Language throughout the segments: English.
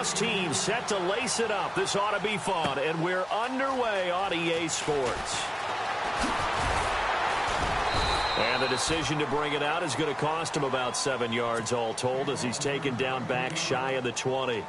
Both teams set to lace it up. This ought to be fun, and we're underway on EA Sports. And the decision to bring it out is going to cost him about 7 yards all told as he's taken down back shy of the 20.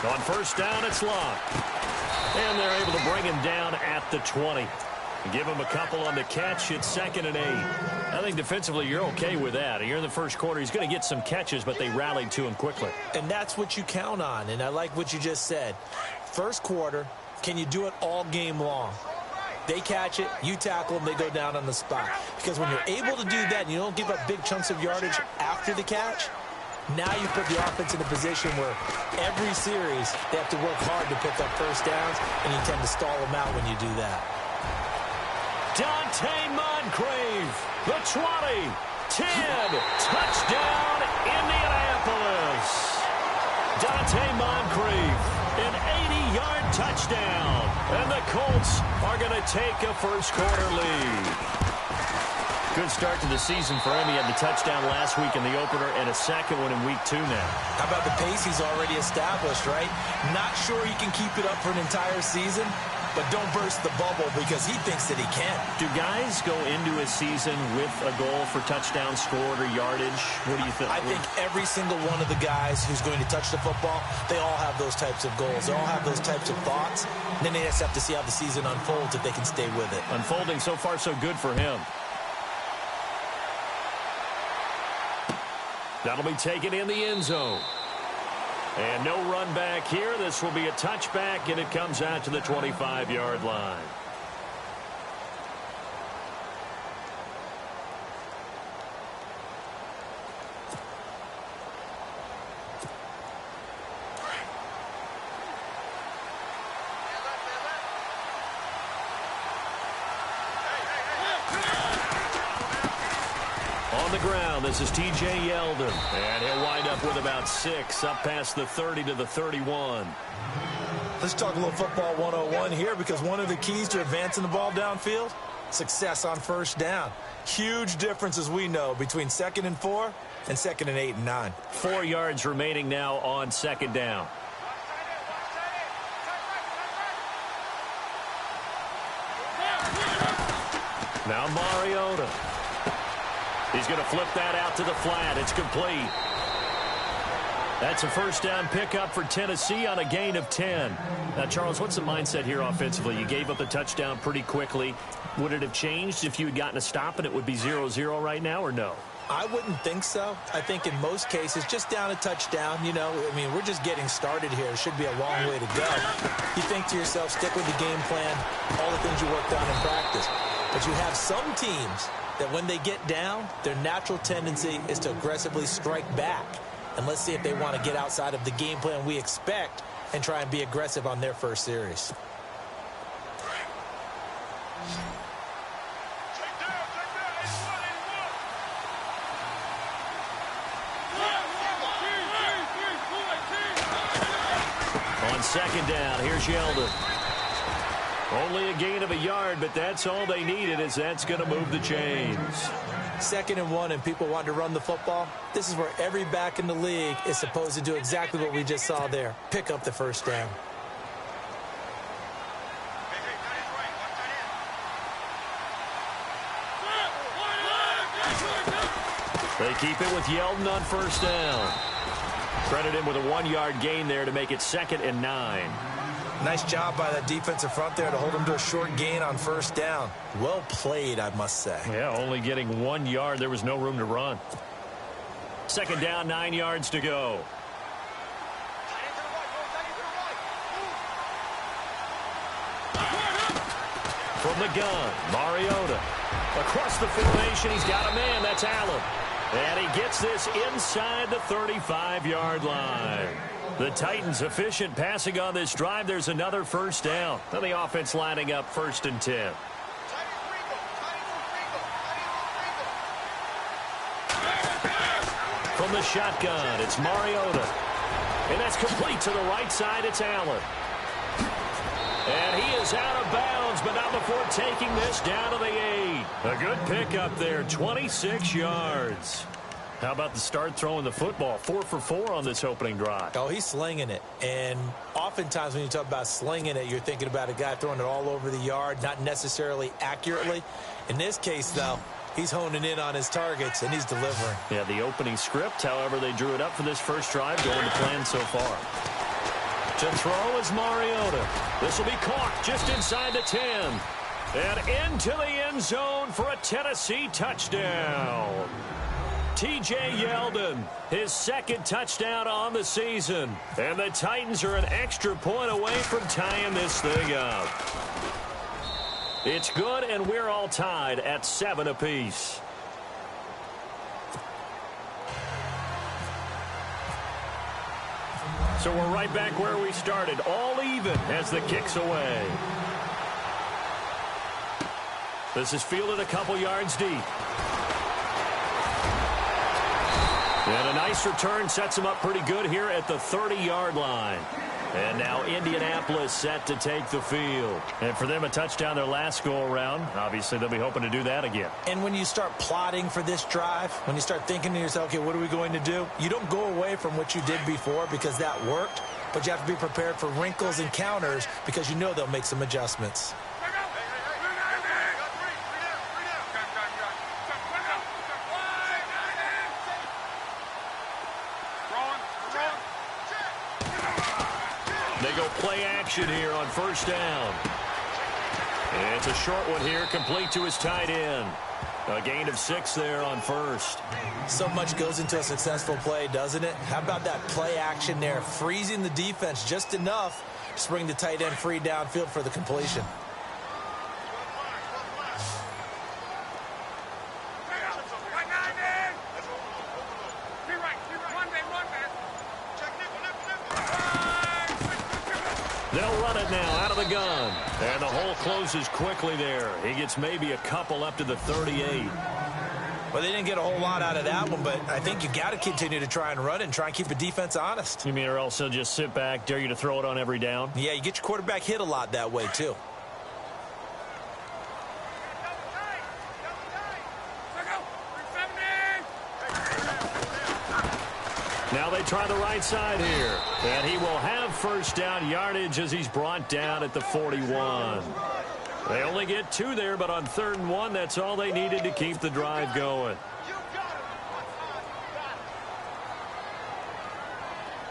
On first down, it's locked. And they're able to bring him down at the 20. Give him a couple on the catch. It's 2nd and 8. I think defensively you're okay with that. You're in the first quarter. He's going to get some catches, but they rallied to him quickly. And that's what you count on, and I like what you just said. First quarter, can you do it all game long? They catch it, you tackle them, they go down on the spot. Because when you're able to do that and you don't give up big chunks of yardage after the catch, now you put the offense in a position where every series they have to work hard to pick up first downs, and you tend to stall them out when you do that. Dante Moncrief, the 20, 10, touchdown Indianapolis. Dante Moncrief, an 80-yard touchdown, and the Colts are going to take a first quarter lead. Good start to the season for him. He had the touchdown last week in the opener and a second one in week 2 now. How about the pace he's already established, right? Not sure he can keep it up for an entire season, but don't burst the bubble because he thinks that he can. Do guys go into a season with a goal for touchdown scored or yardage? What do you think? I think every single one of the guys who's going to touch the football, they all have those types of goals. They all have those types of thoughts. And then they just have to see how the season unfolds if they can stay with it. Unfolding so far so good for him. That'll be taken in the end zone. And no run back here. This will be a touchback, and it comes out to the 25-yard line. On the ground, this is T.J. Yeldon, and he'll wind up with about 6, up past the 30 to the 31. Let's talk a little football 101 here, because one of the keys to advancing the ball downfield, success on first down. Huge difference, as we know, between 2nd and 4 and 2nd and 8 and 9. 4 yards remaining now on 2nd down. Now Mariota. He's going to flip that out to the flat. It's complete. That's a first down pickup for Tennessee on a gain of 10. Now, Charles, what's the mindset here offensively? You gave up a touchdown pretty quickly. Would it have changed if you had gotten a stop and it would be 0-0 right now, or no? I wouldn't think so. I think in most cases, just down a touchdown, you know, I mean, we're just getting started here. It should be a long way to go. You think to yourself, stick with the game plan, all the things you worked on in practice. But you have some teams that when they get down, their natural tendency is to aggressively strike back. And let's see if they want to get outside of the game plan we expect and try and be aggressive on their first series. On 2nd down, here's Yeldon. Only a gain of a yard, but that's all they needed, as that's going to move the chains. 2nd and 1, and people want to run the football. This is where every back in the league is supposed to do exactly what we just saw there. Pick up the first down. They keep it with Yeldon on first down. Credit him with a 1-yard gain there to make it 2nd and 9. Nice job by that defensive front there to hold him to a short gain on first down. Well played, I must say. Yeah, only getting 1 yard. There was no room to run. 2nd down, 9 yards to go. From the gun, Mariota. Across the formation, he's got a man. That's Allen. And he gets this inside the 35-yard line. The Titans efficient passing on this drive. There's another first down. Then the offense lining up 1st and 10. From the shotgun, it's Mariota. And that's complete to the right side. It's Allen. And he is out of bounds, but not before taking this down to the 8. A good pickup there, 26 yards. How about the start throwing the football? 4 for 4 on this opening drive. Oh, he's slinging it. And oftentimes when you talk about slinging it, you're thinking about a guy throwing it all over the yard, not necessarily accurately. In this case, though, he's honing in on his targets, and he's delivering. Yeah, the opening script, however, they drew it up for this first drive, going to plan so far. To throw is Mariota. This will be caught just inside the 10. And into the end zone for a Tennessee touchdown. T.J. Yeldon, his second touchdown on the season. And the Titans are an extra point away from tying this thing up. It's good, and we're all tied at 7 apiece. So we're right back where we started, all even as the kick's away. This is fielded a couple yards deep. And a nice return sets him up pretty good here at the 30-yard line. And now Indianapolis set to take the field. And for them, a touchdown their last go-around. Obviously, they'll be hoping to do that again. And when you start plotting for this drive, when you start thinking to yourself, okay, what are we going to do? You don't go away from what you did before because that worked, but you have to be prepared for wrinkles and counters because you know they'll make some adjustments. They go play action here on first down. And it's a short one here, complete to his tight end. A gain of 6 there on first. So much goes into a successful play, doesn't it? How about that play action there, freezing the defense just enough to bring the tight end free downfield for the completion. They'll run it now out of the gun. And the hole closes quickly there. He gets maybe a couple up to the 38. Well, they didn't get a whole lot out of that one, but I think you got to continue to try and run it and try and keep the defense honest. You mean or else he'll just sit back, dare you to throw it on every down? Yeah, you get your quarterback hit a lot that way, too. Now they try the right side here. And he will have first down yardage as he's brought down at the 41. They only get 2 there, but on 3rd and 1, that's all they needed to keep the drive going.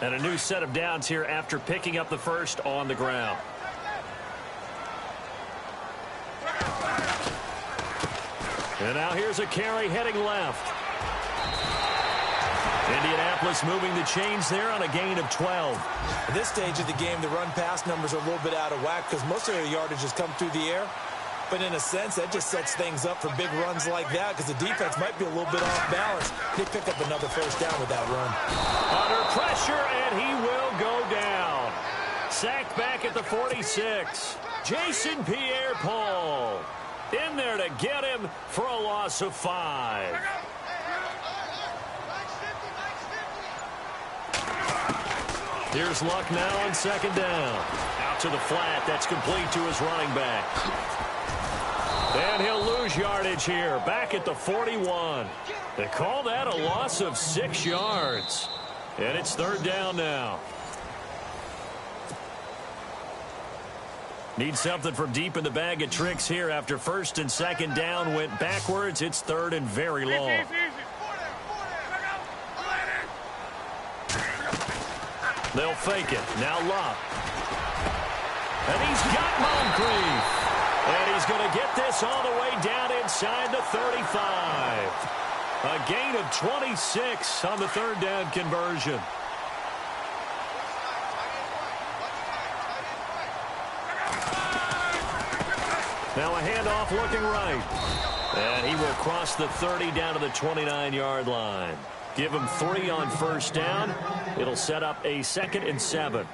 And a new set of downs here after picking up the first on the ground. And now here's a carry heading left. Indianapolis moving the chains there on a gain of 12. At this stage of the game, the run-pass numbers are a little bit out of whack because most of their yardage has come through the air. But in a sense, that just sets things up for big runs like that because the defense might be a little bit off balance. They pick up another first down with that run. Under pressure, and he will go down. Sacked back at the 46. Jason Pierre-Paul in there to get him for a loss of 5. Here's Luck now on 2nd down. Out to the flat. That's complete to his running back. And he'll lose yardage here. Back at the 41. They call that a loss of 6 yards. And it's 3rd down now. Need something from deep in the bag of tricks here after 1st and 2nd down went backwards. It's 3rd and very long. They'll fake it. Now Luck. And he's got Moncrief. And he's going to get this all the way down inside the 35. A gain of 26 on the 3rd down conversion. Now a handoff looking right. And he will cross the 30 down to the 29-yard line. Give him 3 on first down. It'll set up a 2nd and 7.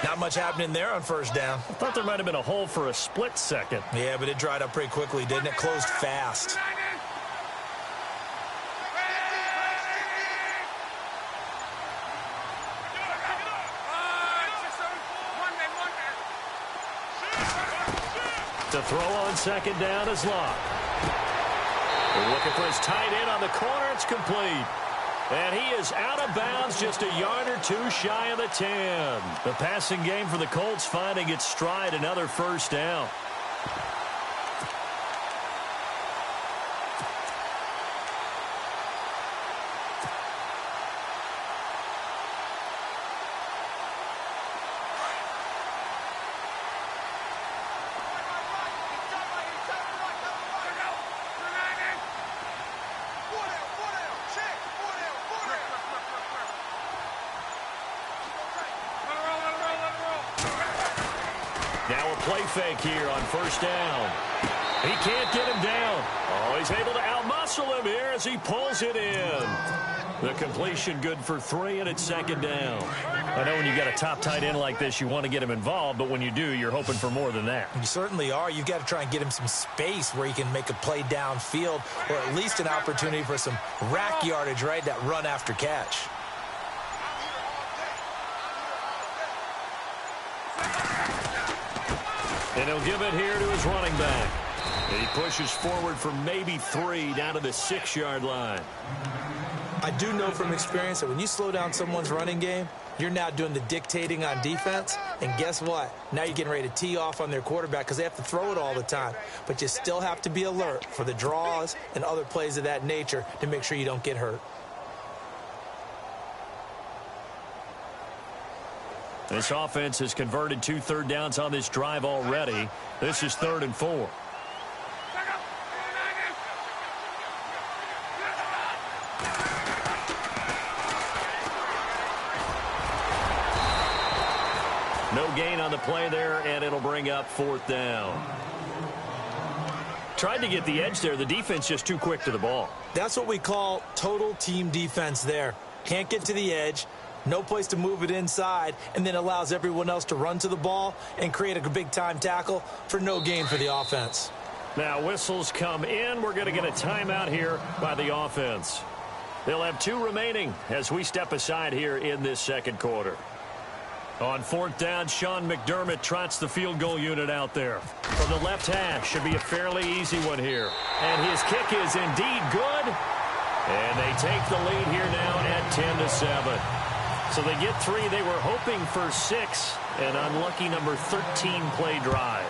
Not much happening there on first down. I thought there might have been a hole for a split second. Yeah, but it dried up pretty quickly, didn't it? Closed fast. The throw on second down is locked. Looking for his tight end on the corner. It's complete. And he is out of bounds, just a yard or two shy of the 10. The passing game for the Colts finding its stride, another first down. Now a play fake here on first down. He can't get him down. Oh, he's able to outmuscle him here as he pulls it in. The completion good for 3, and it's second down. I know when you got a top tight end like this, you want to get him involved, but when you do, you're hoping for more than that. You certainly are. You've got to try and get him some space where he can make a play downfield, or at least an opportunity for some rack yardage, right? That run after catch. And he'll give it here to his running back. And he pushes forward for maybe 3 down to the 6-yard line. I do know from experience that when you slow down someone's running game, you're now doing the dictating on defense. And guess what? Now you're getting ready to tee off on their quarterback because they have to throw it all the time. But you still have to be alert for the draws and other plays of that nature to make sure you don't get hurt. This offense has converted 2 third downs on this drive already. This is 3rd and 4. No gain on the play there, and it'll bring up 4th down. Tried to get the edge there. The defense just too quick to the ball. That's what we call total team defense there. Can't get to the edge. No place to move it inside, and then allows everyone else to run to the ball and create a big-time tackle for no gain for the offense. Now whistles come in. We're going to get a timeout here by the offense. They'll have 2 remaining as we step aside here in this second quarter. On 4th down, Sean McDermott trots the field goal unit out there. From the left hash, should be a fairly easy one here. And his kick is indeed good. And they take the lead here now at 10-7. So they get 3. They were hoping for 6. An unlucky number 13 play drive.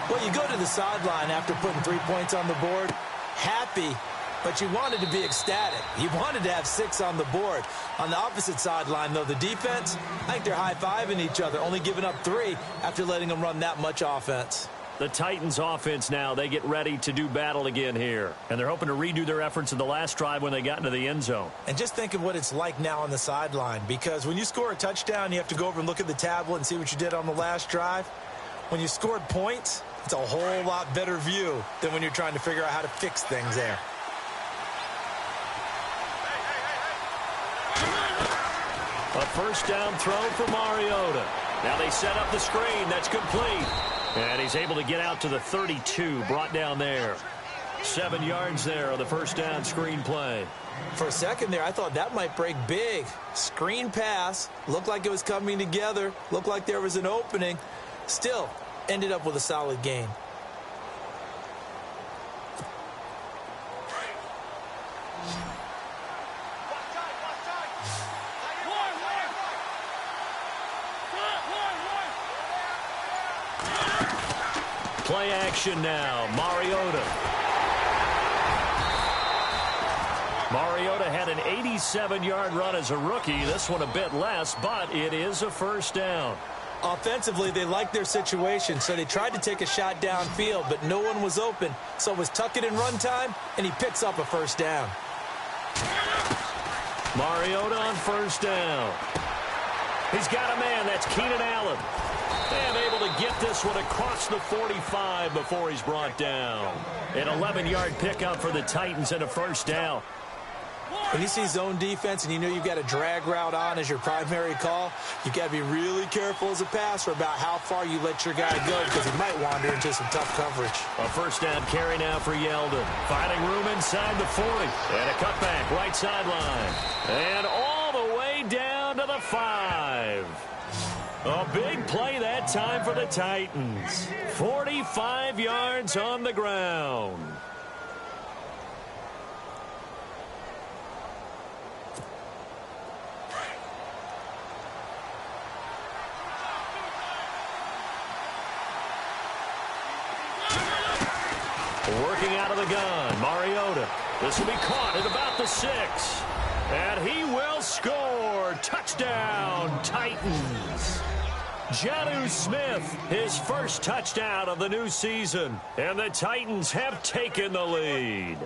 Well, you go to the sideline after putting 3 points on the board, happy, but you wanted to be ecstatic. You wanted to have 6 on the board. On the opposite sideline, though, the defense, I think they're high-fiving each other, only giving up 3 after letting them run that much offense. The Titans offense now, they get ready to do battle again here. And they're hoping to redo their efforts in the last drive when they got into the end zone. And just think of what it's like now on the sideline, because when you score a touchdown, you have to go over and look at the tablet and see what you did on the last drive. When you scored points, it's a whole lot better view than when you're trying to figure out how to fix things there. A first down throw for Mariota. Now they set up the screen. That's complete. And he's able to get out to the 32, brought down there. 7 yards there on the first down screen play. For a second there, I thought that might break big. Screen pass, looked like it was coming together, looked like there was an opening. Still, ended up with a solid gain. Play action now. Mariota. Mariota had an 87-yard run as a rookie. This one a bit less, but it is a first down. Offensively, they liked their situation, so they tried to take a shot downfield, but no one was open. So it was tuck it in run time, and he picks up a first down. Mariota on first down. He's got a man. That's Keenan Allen. And able to get this one across the 45 before he's brought down. An 11-yard pickup for the Titans and a first down. When you see zone defense and you know you've got a drag route on as your primary call, you've got to be really careful as a passer about how far you let your guy go because he might wander into some tough coverage. A first down carry now for Yeldon. Finding room inside the 40. And a cutback right sideline. And all the way down to the 5. A big play that time for the Titans. 45 yards on the ground. Working out of the gun, Mariota. This will be caught at about the 6. And he will score. Touchdown, Titans. Jonnu Smith, his first touchdown of the new season. And the Titans have taken the lead.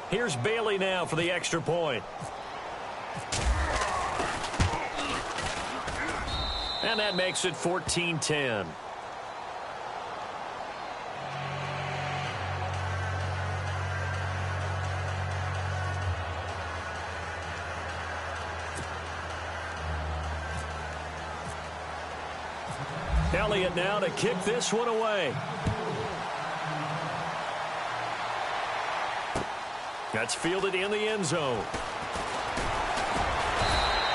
Here's Bailey now for the extra point. And that makes it 14-10. Elliott now to kick this one away. That's fielded in the end zone.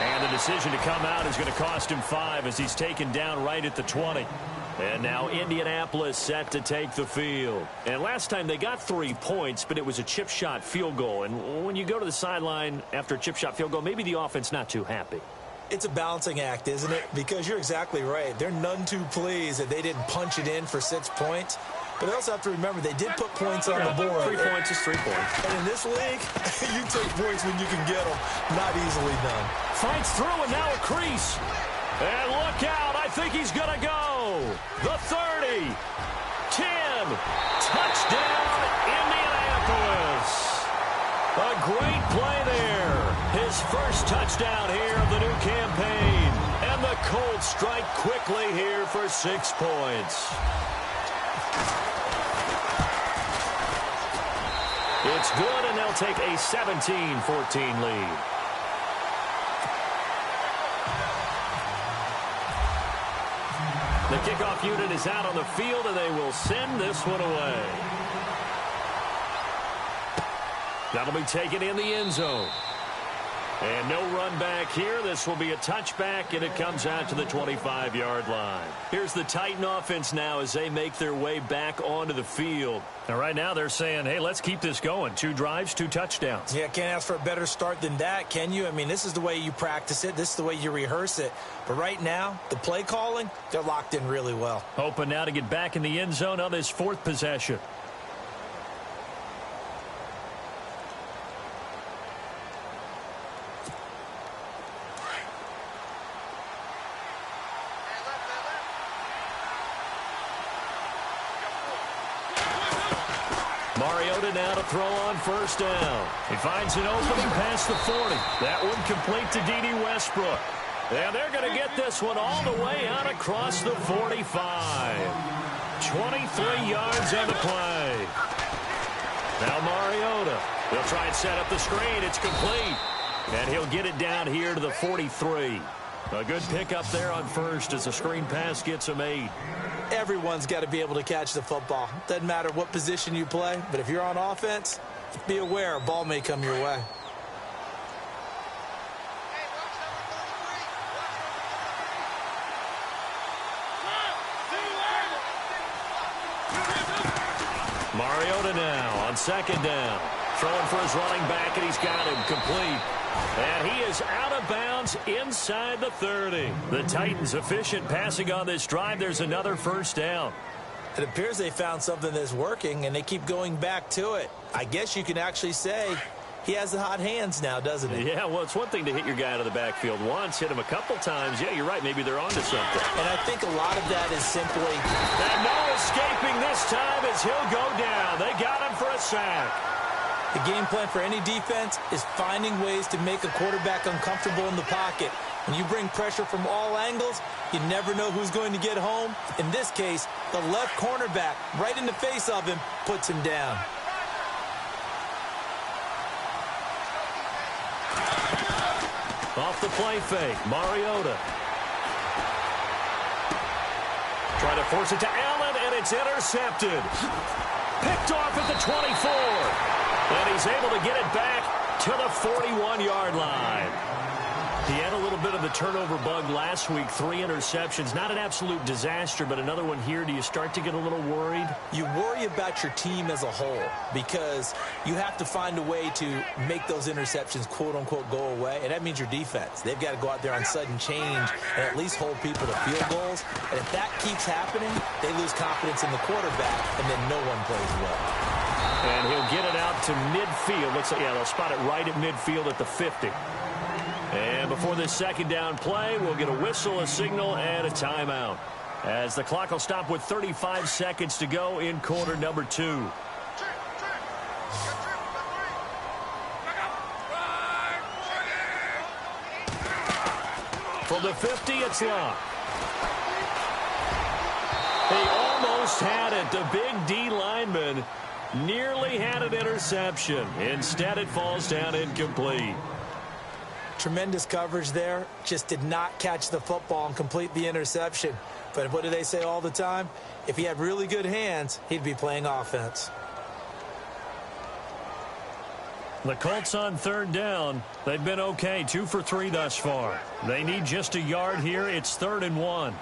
And the decision to come out is going to cost him 5 as he's taken down right at the 20. And now Indianapolis set to take the field. And last time they got 3 points, but it was a chip shot field goal. And when you go to the sideline after a chip shot field goal, maybe the offense not too happy. It's a balancing act, isn't it? Because you're exactly right. They're none too pleased that they didn't punch it in for 6 points. But they also have to remember they did put points on the board. 3 points is 3 points. And in this league, you take points when you can get them. Not easily done. Fights through and now a crease. And look out. I think he's going to go. The 30. 10. Touchdown, Indianapolis. A great play there. His first touchdown here of the new campaign. And the Colts strike quickly here for 6 points. It's good, and they'll take a 17-14 lead. The kickoff unit is out on the field, and they will send this one away. That'll be taken in the end zone. And no run back here. This will be a touchback, and it comes out to the 25-yard line. Here's the Titan offense now as they make their way back onto the field. And right now they're saying, hey, let's keep this going. 2 drives, 2 touchdowns. Yeah, can't ask for a better start than that, can you? I mean, this is the way you practice it. This is the way you rehearse it. But right now, the play calling, they're locked in really well. Hoping now to get back in the end zone on this 4th possession. Mariota now to throw on first down. He finds an opening past the 40. That one complete to D.D. Westbrook. And they're going to get this one all the way out across the 45. 23 yards on the play. Now Mariota. He'll try and set up the screen. It's complete. And he'll get it down here to the 43. A good pickup there on first as the screen pass gets him 8. Everyone's got to be able to catch the football. Doesn't matter what position you play, but if you're on offense, be aware a ball may come your way. Mariota now on second down. Throwing for his running back, and he's got him complete. And he is out of bounds inside the 30. The Titans efficient passing on this drive. There's another first down. It appears they found something that's working, and they keep going back to it. I guess you can actually say he has the hot hands now, doesn't he? Yeah, well, it's one thing to hit your guy out of the backfield once, hit him a couple times. Yeah, you're right. Maybe they're onto something. And I think a lot of that is simply... And no escaping this time as he'll go down. They got him for a sack. The game plan for any defense is finding ways to make a quarterback uncomfortable in the pocket. When you bring pressure from all angles, you never know who's going to get home. In this case, the left cornerback, right in the face of him, puts him down. Off the play fake, Mariota. Trying to force it to Allen, and it's intercepted. Picked off at the 24. And he's able to get it back to the 41-yard line. He had a little bit of the turnover bug last week, 3 interceptions. Not an absolute disaster, but another one here. Do you start to get a little worried? You worry about your team as a whole because you have to find a way to make those interceptions, quote-unquote, go away, and that means your defense. They've got to go out there on sudden change and at least hold people to field goals. And if that keeps happening, they lose confidence in the quarterback, and then no one plays well. And he'll get it out to midfield. Yeah, they'll spot it right at midfield at the 50. And before this second down play, we'll get a whistle, a signal, and a timeout, as the clock will stop with 35 seconds to go in quarter number 2. From the 50, it's locked. He almost had it. The big D lineman nearly had an interception. Instead, it falls down incomplete. Tremendous coverage there. Just did not catch the football and complete the interception. But what do they say all the time? If he had really good hands, he'd be playing offense. The Colts on third down. They've been okay, 2 for 3 thus far. They need just a yard here. It's 3rd and 1.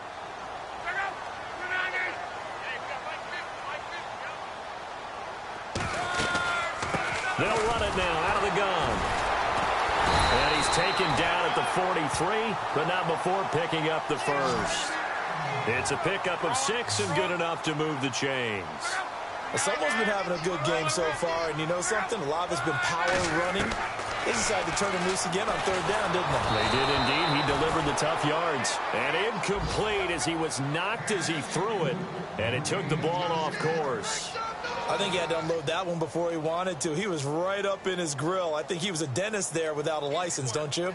They'll run it now out of the gun. And he's taken down at the 43, but not before picking up the first. It's a pickup of 6 and good enough to move the chains. Well, someone's been having a good game so far, and you know something? A lot of it's been power running. They decided to turn him loose again on third down, didn't they? They did indeed. He delivered the tough yards. And incomplete as he was knocked as he threw it, and it took the ball off course. I think he had to unload that one before he wanted to. He was right up in his grill. I think he was a dentist there without a license, don't you?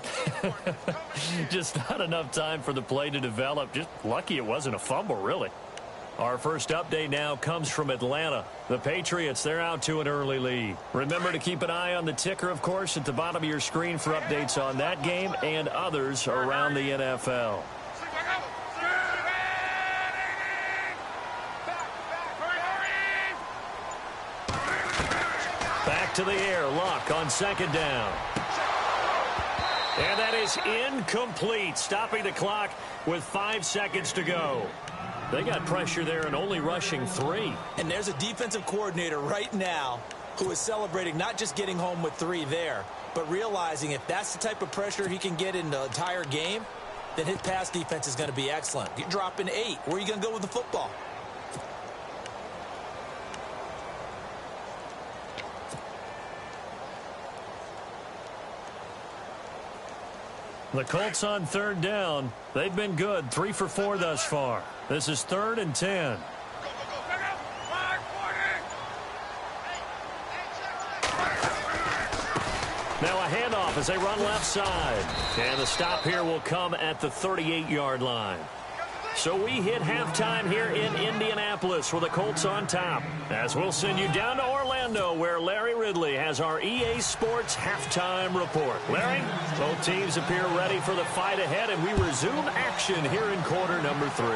Just not enough time for the play to develop. Just lucky it wasn't a fumble, really. Our first update now comes from Atlanta. The Patriots, they're out to an early lead. Remember to keep an eye on the ticker, of course, at the bottom of your screen for updates on that game and others around the NFL. Back to the air, Luck on second down. And that is incomplete, stopping the clock with 5 seconds to go. They got pressure there and only rushing 3. And there's a defensive coordinator right now who is celebrating not just getting home with 3 there, but realizing if that's the type of pressure he can get in the entire game, then his pass defense is going to be excellent. You're dropping 8. Where are you going to go with the football? The Colts on third down. They've been good, 3 for 4 thus far. This is 3rd and 10. Now a handoff as they run left side. And the stop here will come at the 38-yard line. So we hit halftime here in Indianapolis with the Colts on top. As we'll send you down to Orlando, where Larry Ridley has our EA Sports halftime report. Larry, both teams appear ready for the fight ahead, and we resume action here in quarter number 3.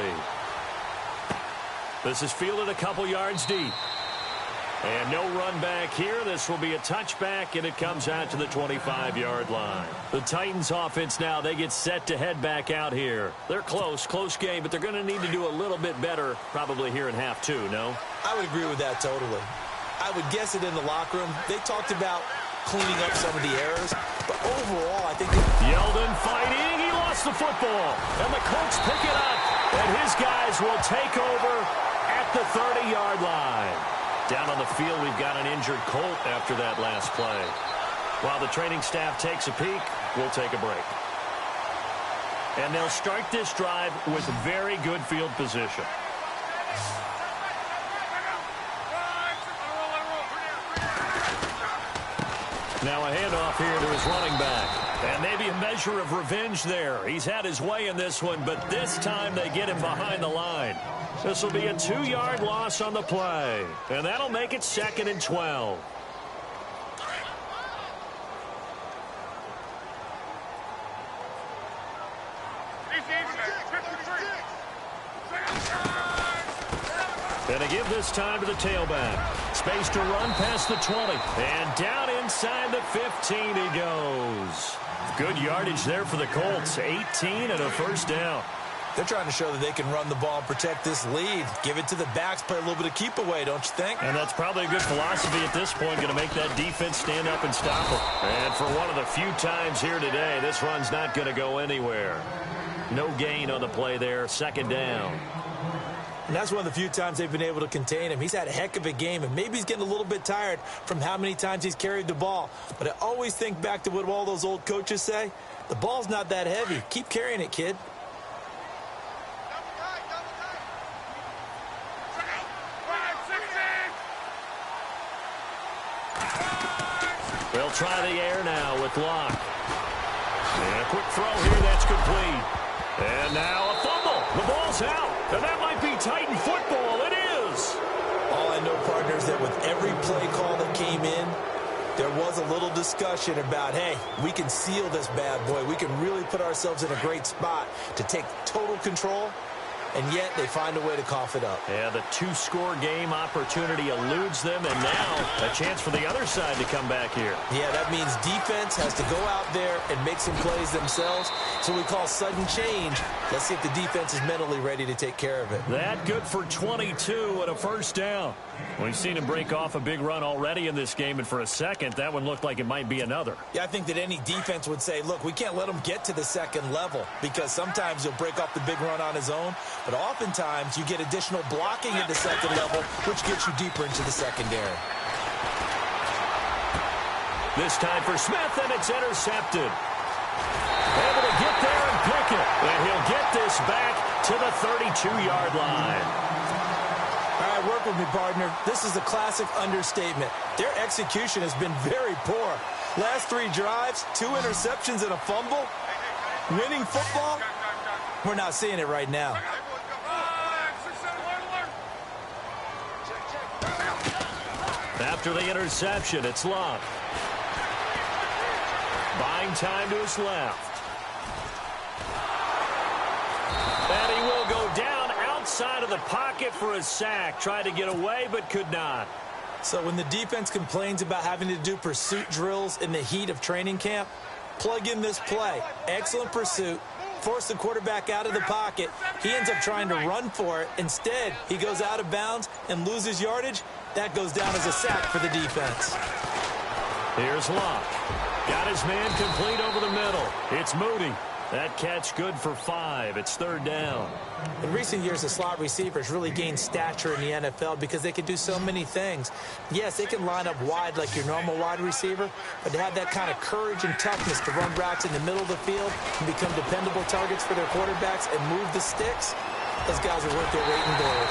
This is fielded a couple yards deep. And no run back here. This will be a touchback, and it comes out to the 25-yard line. The Titans offense now, they get set to head back out here. They're close game, but they're going to need to do a little bit better probably here in half 2, no? I would agree with that totally. I would guess it in the locker room. They talked about cleaning up some of the errors, but overall, I think... Yeldon fighting. He lost the football, and the Colts pick it up, and his guys will take over at the 30-yard line. Down on the field, we've got an injured Colt after that last play. While the training staff takes a peek, we'll take a break. And they'll start this drive with very good field position. Now a handoff here to his running back. And maybe a measure of revenge there. He's had his way in this one, but this time they get him behind the line. This will be a 2-yard loss on the play. And that'll make it 2nd and 12. And to give this time to the tailback. Space to run past the 20. And down inside the 15 he goes. Good yardage there for the Colts. 18 and a first down. They're trying to show that they can run the ball and protect this lead. Give it to the backs, play a little bit of keep away, don't you think? And that's probably a good philosophy at this point, going to make that defense stand up and stop them. And for one of the few times here today, this run's not going to go anywhere. No gain on the play there, second down. And that's one of the few times they've been able to contain him. He's had a heck of a game, and maybe he's getting a little bit tired from how many times he's carried the ball. But I always think back to what all those old coaches say. The ball's not that heavy. Keep carrying it, kid. They'll try the air now with Locke. And a quick throw here, that's complete. And now a fumble. The ball's out. And that might be Titan football. It is. All I know, partner, is that with every play call that came in, there was a little discussion about, hey, we can seal this bad boy. We can really put ourselves in a great spot to take total control. And yet they find a way to cough it up. Yeah, the two-score game opportunity eludes them, and now a chance for the other side to come back here. Yeah, that means defense has to go out there and make some plays themselves. So we call sudden change. Let's see if the defense is mentally ready to take care of it. That good for 22 and a first down. We've seen him break off a big run already in this game, and for a second, that one looked like it might be another. Yeah, I think that any defense would say, look, we can't let him get to the second level, because sometimes he'll break off the big run on his own, but oftentimes you get additional blocking at the second level, which gets you deeper into the secondary. This time for Smith, and it's intercepted. Able to get there and pick it, and he'll get this back to the 32-yard line. All right, work with me, partner. This is a classic understatement. Their execution has been very poor. Last 3 drives, 2 interceptions and a fumble. Winning football? We're not seeing it right now. After the interception, it's Locke. Buying time to his left. And he will go down outside of the pocket for a sack. Tried to get away, but could not. So when the defense complains about having to do pursuit drills in the heat of training camp, plug in this play. Excellent pursuit. Force the quarterback out of the pocket. He ends up trying to run for it. Instead, he goes out of bounds and loses yardage. That goes down as a sack for the defense. Here's Locke. Got his man complete over the middle. It's Moody. That catch good for 5. It's third down. In recent years, the slot receivers really gained stature in the NFL because they can do so many things. Yes, they can line up wide like your normal wide receiver, but to have that kind of courage and toughness to run routes in the middle of the field and become dependable targets for their quarterbacks and move the sticks, those guys are worth their weight in gold.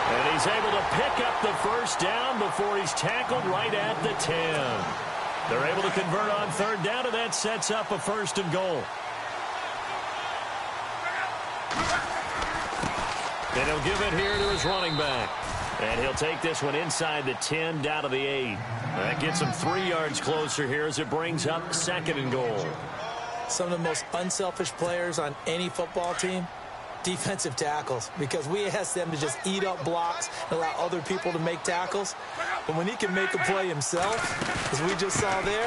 And he's able to pick up the first down before he's tackled right at the 10. They're able to convert on third down, and that sets up a first and goal. And he'll give it here to his running back. And he'll take this one inside the 10, down to the 8. That gets him 3 yards closer here as it brings up second and goal. Some of the most unselfish players on any football team, defensive tackles, because we ask them to just eat up blocks and allow other people to make tackles. But when he can make a play himself, as we just saw there,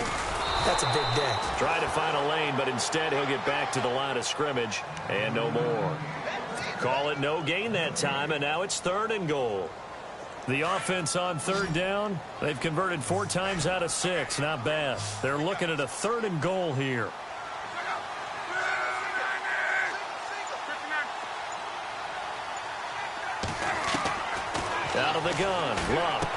that's a big day. Try to find a lane, but instead he'll get back to the line of scrimmage and no more. Call it no gain that time, and now it's third and goal. The offense on third down, they've converted 4 times out of 6. Not bad. They're looking at a third and goal here. Out of the gun, Locke.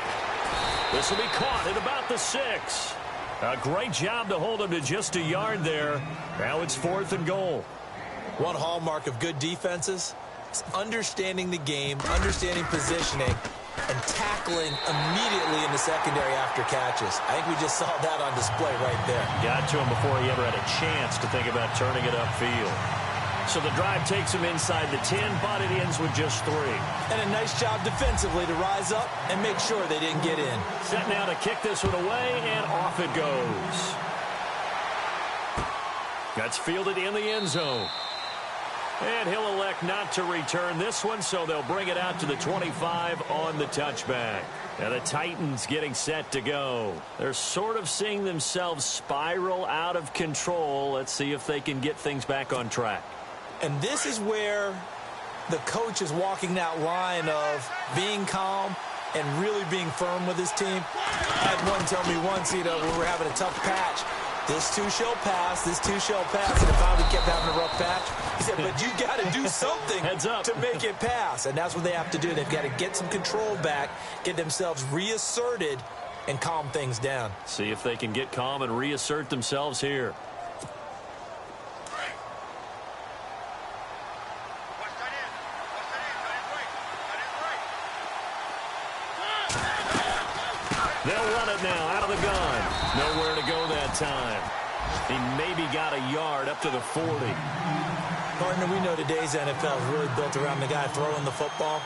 This will be caught at about the 6. A great job to hold him to just a yard there. Now it's 4th and goal. One hallmark of good defenses is understanding the game, understanding positioning, and tackling immediately in the secondary after catches. I think we just saw that on display right there. Got to him before he ever had a chance to think about turning it upfield. So the drive takes him inside the 10, but it ends with just 3. And a nice job defensively to rise up and make sure they didn't get in. Set now to kick this one away, and off it goes. That's fielded in the end zone. And he'll elect not to return this one, so they'll bring it out to the 25 on the touchback. And the Titans getting set to go. They're sort of seeing themselves spiral out of control. Let's see if they can get things back on track. And this is where the coach is walking that line of being calm and really being firm with his team. I had one tell me once, when we were having a tough patch, this too shall pass, this too shall pass. And if I kept having a rough patch, he said, but you got to do something to make it pass. And that's what they have to do. They've got to get some control back, get themselves reasserted, and calm things down. See if they can get calm and reassert themselves here. They'll run it now out of the gun. Nowhere to go that time. He maybe got a yard up to the 40. Partner, we know today's NFL is really built around the guy throwing the football.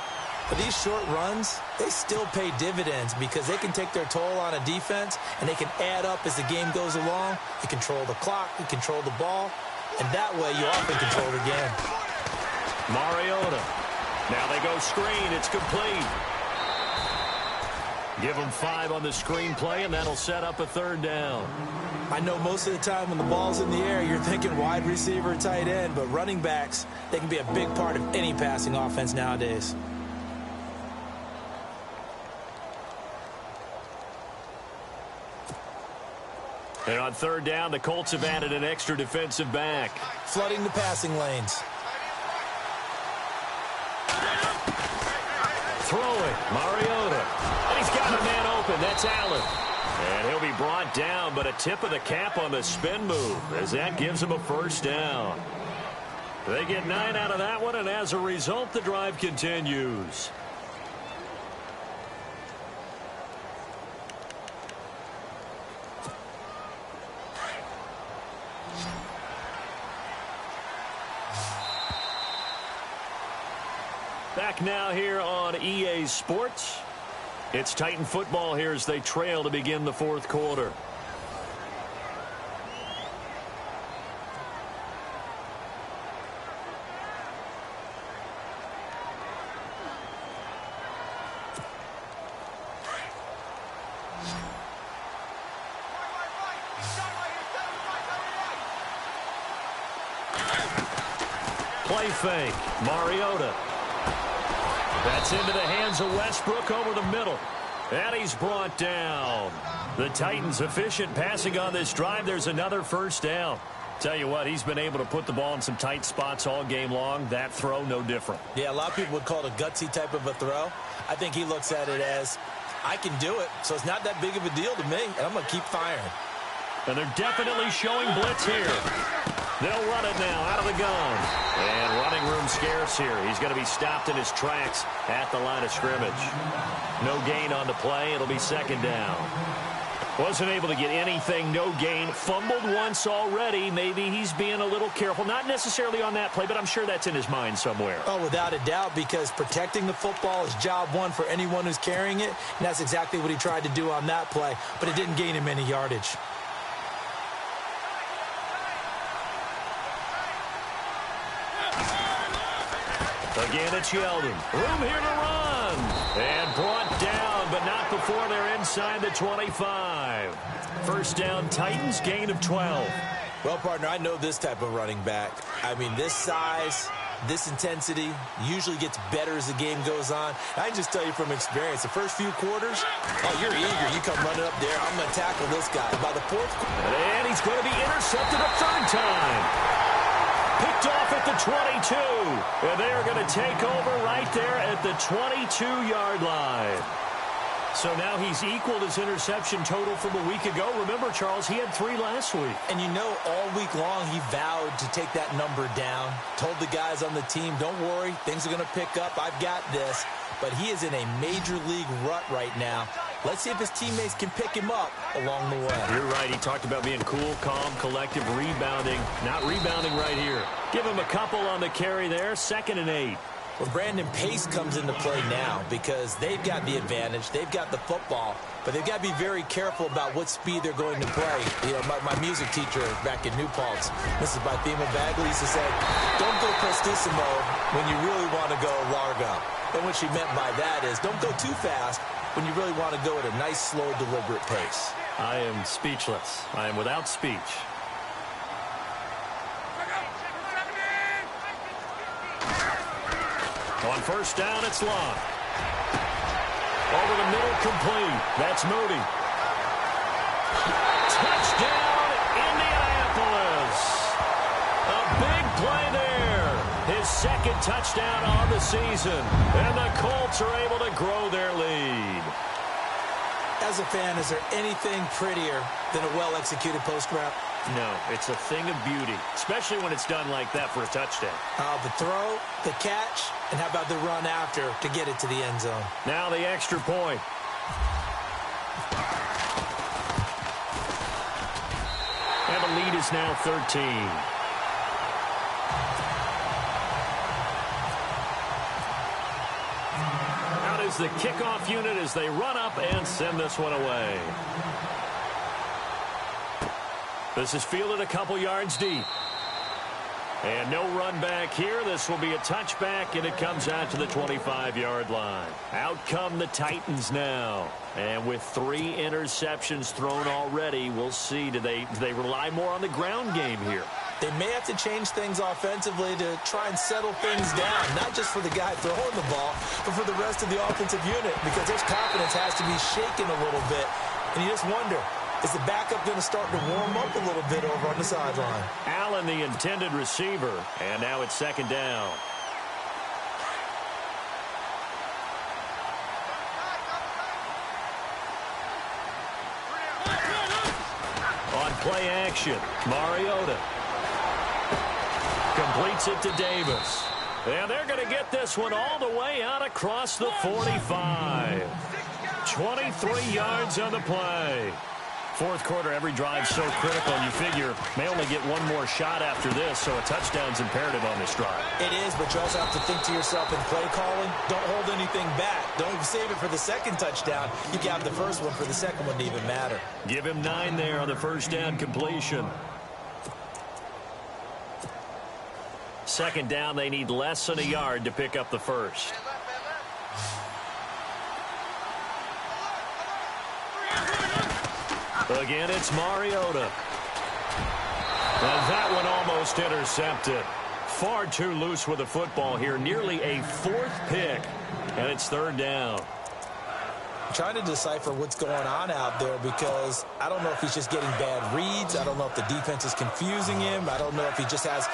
But these short runs, they still pay dividends because they can take their toll on a defense and they can add up as the game goes along. You control the clock, you control the ball, and that way you often control the game. Mariota. Now they go screen. It's complete. Give them 5 on the screen play, and that'll set up a 3rd down. I know most of the time when the ball's in the air, you're thinking wide receiver, tight end, but running backs, they can be a big part of any passing offense nowadays. And on 3rd down, the Colts have added an extra defensive back. Flooding the passing lanes. Throwing, Mariota. And he's got a man open. That's Allen. And he'll be brought down, but a tip of the cap on the spin move as that gives him a 1st down. They get 9 out of that one, and as a result, the drive continues. Back now here on EA Sports. It's Titan football here as they trail to begin the 4th quarter. Play fake. Mariota. That's into the hands of Westbrook over the middle. And he's brought down. The Titans efficient passing on this drive. There's another 1st down. Tell you what, he's been able to put the ball in some tight spots all game long. That throw, no different. Yeah, a lot of people would call it a gutsy type of a throw. I think he looks at it as, I can do it, so it's not that big of a deal to me, and I'm going to keep firing. And they're definitely showing blitz here. They'll run it now out of the gun. And running room scarce here. He's going to be stopped in his tracks at the line of scrimmage. No gain on the play. It'll be 2nd down. Wasn't able to get anything, no gain. Fumbled once already. Maybe he's being a little careful. Not necessarily on that play, but I'm sure that's in his mind somewhere. Oh, without a doubt, because protecting the football is job one for anyone who's carrying it. And that's exactly what he tried to do on that play, but it didn't gain him any yardage. Again, it's Yeldon. Room here to run. And brought down, but not before they're inside the 25. 1st down, Titans, gain of 12. Well, partner, I know this type of running back. I mean, this size, this intensity usually gets better as the game goes on. I can just tell you from experience, the first few quarters, oh, you're eager. You come running up there. I'm going to tackle this guy. By the 4th quarter. And he's going to be intercepted a 3rd time. Picked off at the 22. And they're going to take over right there at the 22-yard line. So now he's equaled his interception total from a week ago. Remember, Charles, he had 3 last week. And you know, all week long he vowed to take that number down. Told the guys on the team, don't worry, things are going to pick up. I've got this. But he is in a major league rut right now. Let's see if his teammates can pick him up along the way. You're right. He talked about being cool, calm, collective, rebounding. Not rebounding right here. Give him a couple on the carry there. 2nd and 8. Well, Brandon, pace comes into play now because they've got the advantage. They've got the football, but they've got to be very careful about what speed they're going to play. You know, my music teacher back in New Paltz, Mrs. Bythema Bagley, used to say, don't go prestissimo when you really want to go largo. And what she meant by that is don't go too fast when you really want to go at a nice, slow, deliberate pace. I am speechless. I am without speech. On first down, it's Long. Over the middle, complete. That's Moody. Touchdown, Indianapolis. A big play there. His second touchdown on the season. And the Colts are able to grow their lead. As a fan, is there anything prettier than a well-executed post route? No, it's a thing of beauty, especially when it's done like that for a touchdown. The throw, the catch, and how about the run after to get it to the end zone? Now the extra point. And the lead is now 13. Out is the kickoff unit as they run up and send this one away. This is fielded a couple yards deep. And no run back here. This will be a touchback, and it comes out to the 25-yard line. Out come the Titans now. And with 3 interceptions thrown already, we'll see. Do they rely more on the ground game here? They may have to change things offensively to try and settle things down, not just for the guy throwing the ball, but for the rest of the offensive unit, because his confidence has to be shaken a little bit. And you just wonder, is the backup going to start to warm up a little bit over on the sideline? Allen, the intended receiver, and now it's second down. On play action, Mariota completes it to Davis. And they're going to get this one all the way out across the 45. 23 yards on the play. Fourth quarter, every drive so critical, and you figure may only get one more shot after this, so a touchdown's imperative on this drive. It is, but you also have to think to yourself in play calling, don't hold anything back. Don't save it for the second touchdown. You got the first one for the second one to even matter. Give him 9 there on the first down completion. Second down, they need less than a yard to pick up the first. Again, it's Mariota. And that one almost intercepted. Far too loose with the football here. Nearly a 4th pick. And it's third down. I'm trying to decipher what's going on out there because I don't know if he's just getting bad reads. I don't know if the defense is confusing him. I don't know if he just has,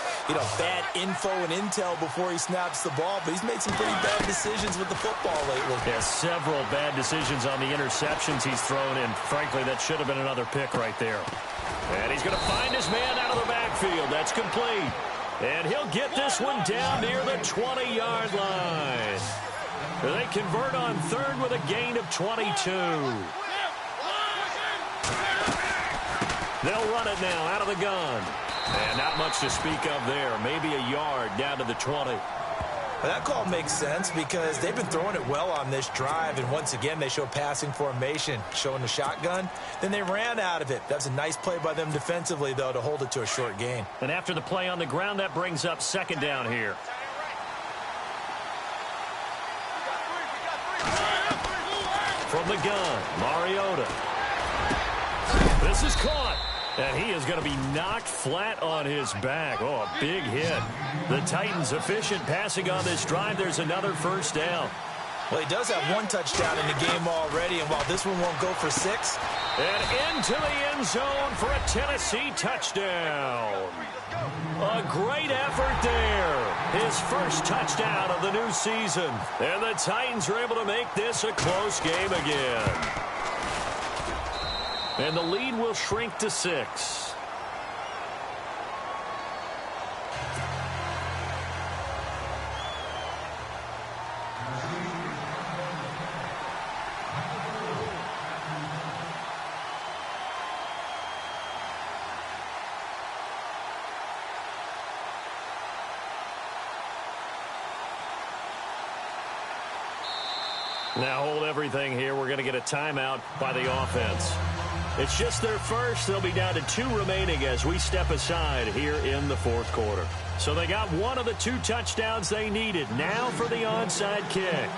bad info and intel before he snaps the ball. But he's made some pretty bad decisions with the football lately. Yeah, several bad decisions on the interceptions he's thrown, and frankly, that should have been another pick right there. And he's going to find his man out of the backfield. That's complete. And he'll get this one down near the 20-yard line. They convert on third with a gain of 22. They'll run it now out of the gun. And not much to speak of there. Maybe a yard down to the 20. Well, that call makes sense because they've been throwing it well on this drive. And once again, they show passing formation, showing the shotgun. Then they ran out of it. That's a nice play by them defensively, though, to hold it to a short gain. And after the play on the ground, that brings up second down here. From the gun, Mariota. This is caught. And he is going to be knocked flat on his back. Oh, a big hit. The Titans efficient passing on this drive. There's another first down. Well, he does have 1 touchdown in the game already, and while this one won't go for 6. And into the end zone for a Tennessee touchdown. A great effort there. His first touchdown of the new season. And the Titans are able to make this a close game again. And the lead will shrink to 6. Now hold everything here. We're going to get a timeout by the offense. It's just their first. They'll be down to 2 remaining as we step aside here in the fourth quarter. So they got one of the 2 touchdowns they needed. Now for the onside kick.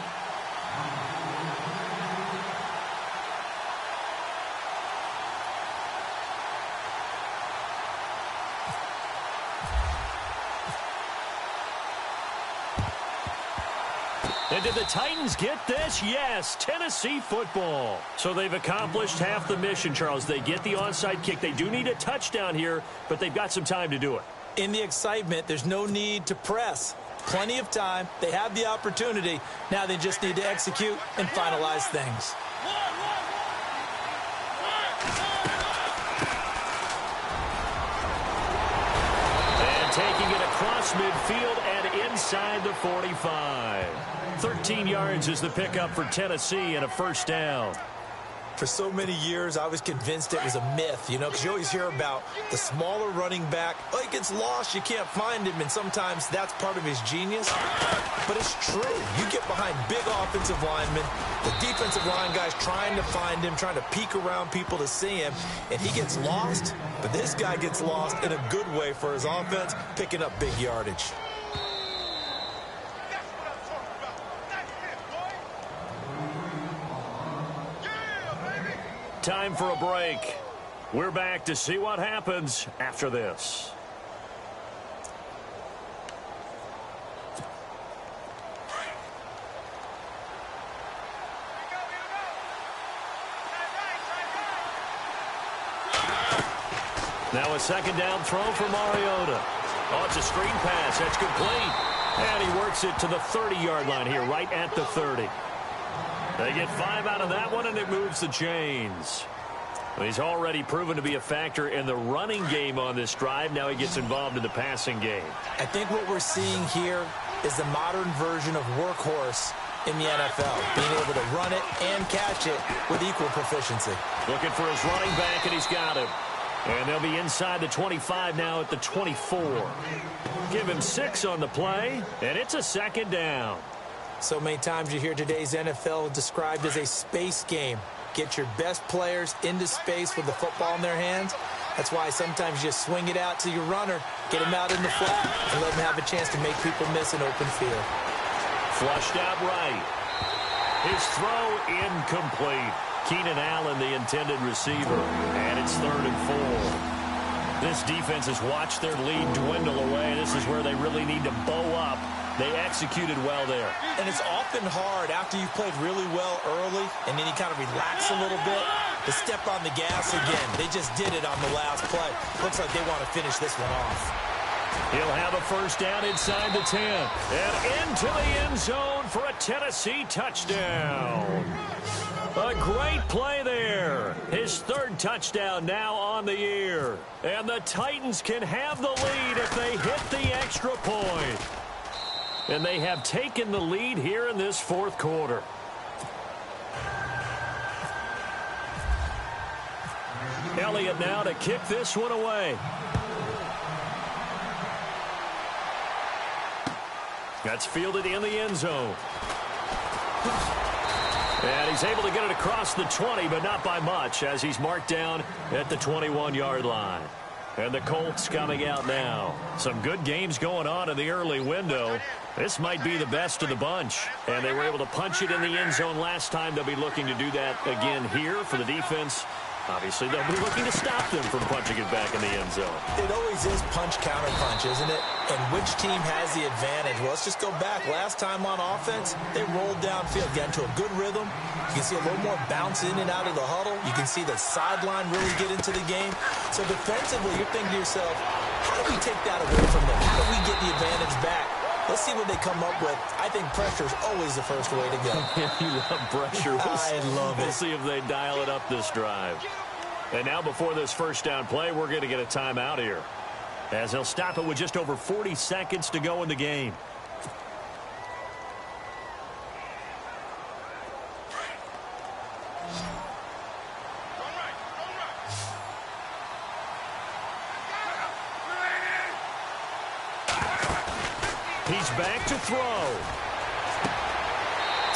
And did the Titans get this? Yes, Tennessee football. So they've accomplished half the mission, Charles. They get the onside kick. They do need a touchdown here, but they've got some time to do it. In the excitement, there's no need to press. Plenty of time. They have the opportunity. Now they just need to execute and finalize things. And taking it across midfield and inside the 45. 13 yards is the pickup for Tennessee and a first down. For so many years, I was convinced it was a myth, you know, because you always hear about the smaller running back. Oh, he gets lost, you can't find him, and sometimes that's part of his genius. But it's true. You get behind big offensive linemen, the defensive line guys trying to find him, trying to peek around people to see him, and he gets lost. But this guy gets lost in a good way for his offense, picking up big yardage. Time for a break. We're back to see what happens after this. Now a second down throw for Mariota. Oh, it's a screen pass. That's complete. And he works it to the 30-yard line here, right at the 30. They get 5 out of that one, and it moves the chains. He's already proven to be a factor in the running game on this drive. Now he gets involved in the passing game. I think what we're seeing here is the modern version of workhorse in the NFL, being able to run it and catch it with equal proficiency. Looking for his running back, and he's got him. And they'll be inside the 25 now at the 24. Give him 6 on the play, and it's a second down. So many times you hear today's NFL described as a space game. Get your best players into space with the football in their hands. That's why sometimes you swing it out to your runner, get him out in the flat, and let him have a chance to make people miss an open field. Flushed out right. His throw incomplete. Keenan Allen, the intended receiver, and it's 3rd and 4. This defense has watched their lead dwindle away. This is where they really need to bow up. They executed well there. And it's often hard after you've played really well early and then you kind of relax a little bit to step on the gas again. They just did it on the last play. Looks like they want to finish this one off. He'll have a first down inside the 10. And into the end zone for a Tennessee touchdown. A great play there. His 3rd touchdown now on the year. And the Titans can have the lead if they hit the extra point. And they have taken the lead here in this 4th quarter. Elliott now to kick this one away. That's fielded in the end zone. And he's able to get it across the 20, but not by much, as he's marked down at the 21-yard line. And the Colts coming out now. Some good games going on in the early window. This might be the best of the bunch. And they were able to punch it in the end zone last time. They'll be looking to do that again here for the defense. Obviously, they'll be looking to stop them from punching it back in the end zone. It always is punch-counter-punch, isn't it? And which team has the advantage? Well, let's just go back. Last time on offense, they rolled downfield, got into a good rhythm. You can see a little more bounce in and out of the huddle. You can see the sideline really get into the game. So defensively, you're thinking to yourself, how do we take that away from them? How do we get the advantage back? Let's see what they come up with. I think pressure is always the first way to go. You love pressure. I love it. We'll see if they dial it up this drive. And now before this first down play, we're going to get a timeout here, as they'll stop it with just over 40 seconds to go in the game. He's back to throw.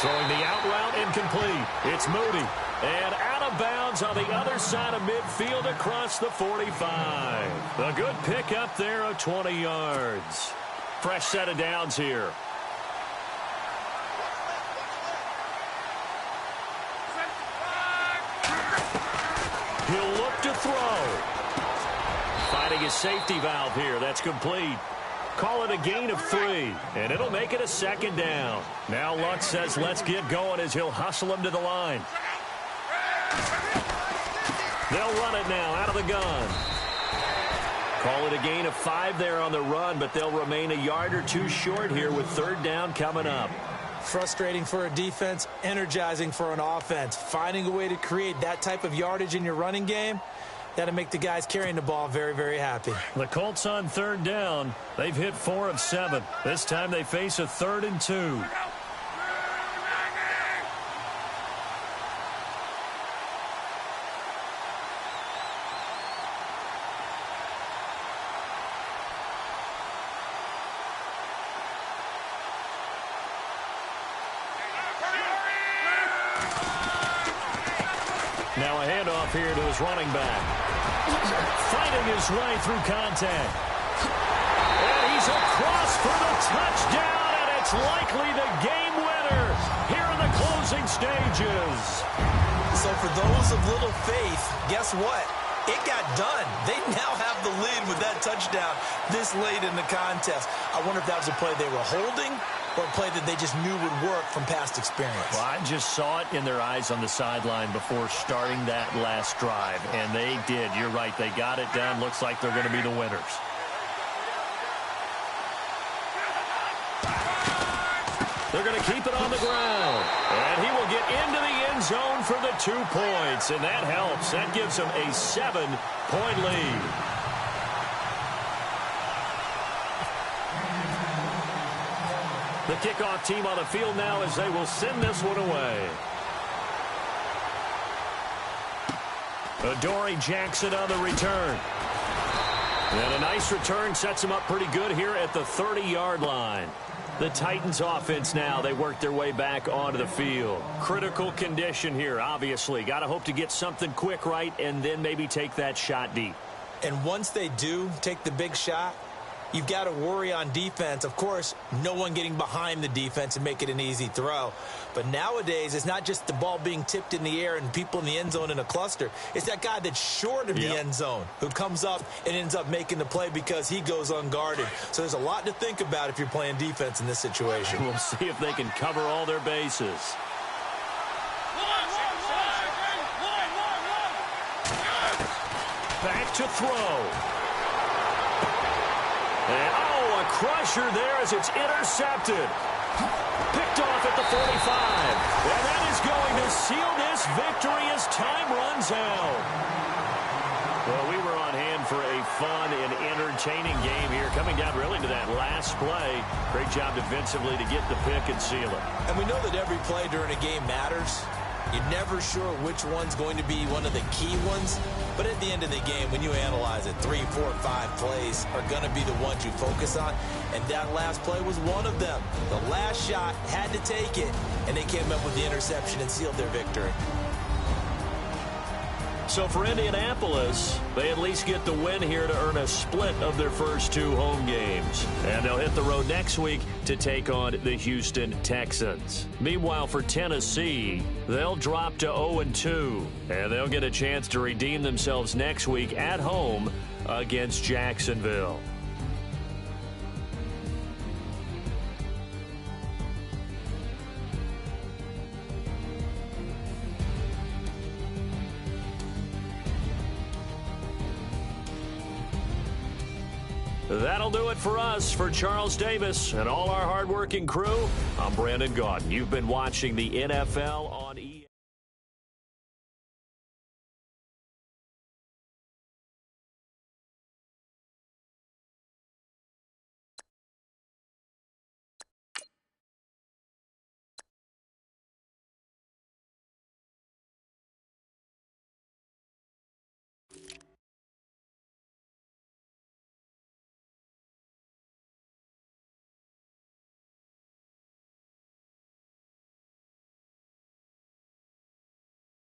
Throwing the out route incomplete. It's Moody. And out of bounds on the other side of midfield across the 45. A good pick up there of 20 yards. Fresh set of downs here. He'll look to throw. Finding his safety valve here. That's complete. Call it a gain of 3, and it'll make it a second down. Now Luck says let's get going as he'll hustle him to the line. They'll run it now out of the gun. Call it a gain of 5 there on the run, but they'll remain a yard or two short here with third down coming up. Frustrating for a defense, energizing for an offense. Finding a way to create that type of yardage in your running game, that'll make the guys carrying the ball very, very happy. The Colts on third down. They've hit 4 of 7. This time they face a 3rd and 2. Now a handoff here to his running back. Fighting his way through contact. And he's across for the touchdown, and it's likely the game winner here in the closing stages. So for those of little faith, guess what? It got done. They now have the lead with that touchdown this late in the contest. I wonder if that was a play they were holding or a play that they just knew would work from past experience. Well, I just saw it in their eyes on the sideline before starting that last drive, and they did. You're right. They got it done. Looks like they're going to be the winners. They're going to keep it on the ground. And he will get into the end zone for the 2 points, and that helps. That gives them a 7-point lead. The kickoff team on the field now as they will send this one away. Adoree Jackson on the return. And a nice return sets them up pretty good here at the 30-yard line. The Titans offense now, they work their way back onto the field. Critical condition here, obviously. Got to hope to get something quick right and then maybe take that shot deep. And once they do take the big shot, you've got to worry on defense. Of course, no one getting behind the defense and make it an easy throw. But nowadays, it's not just the ball being tipped in the air and people in the end zone in a cluster. It's that guy that's short of the end zone who comes up and ends up making the play because he goes unguarded. So there's a lot to think about if you're playing defense in this situation. We'll see if they can cover all their bases. Back to throw. And, a crusher there as it's intercepted. Picked off at the 45. And that is going to seal this victory as time runs out. Well, we were on hand for a fun and entertaining game here, coming down really to that last play. Great job defensively to get the pick and seal it. And we know that every play during a game matters. You're never sure which one's going to be one of the key ones. But at the end of the game, when you analyze it, 3, 4, 5 plays are going to be the ones you focus on. And that last play was one of them. The last shot had to take it, and they came up with the interception and sealed their victory. So for Indianapolis, they at least get the win here to earn a split of their first 2 home games. And they'll hit the road next week to take on the Houston Texans. Meanwhile, for Tennessee, they'll drop to 0-2. And they'll get a chance to redeem themselves next week at home against Jacksonville. That'll do it for us. For Charles Davis and all our hardworking crew, I'm Brandon Gaudin. You've been watching the NFL on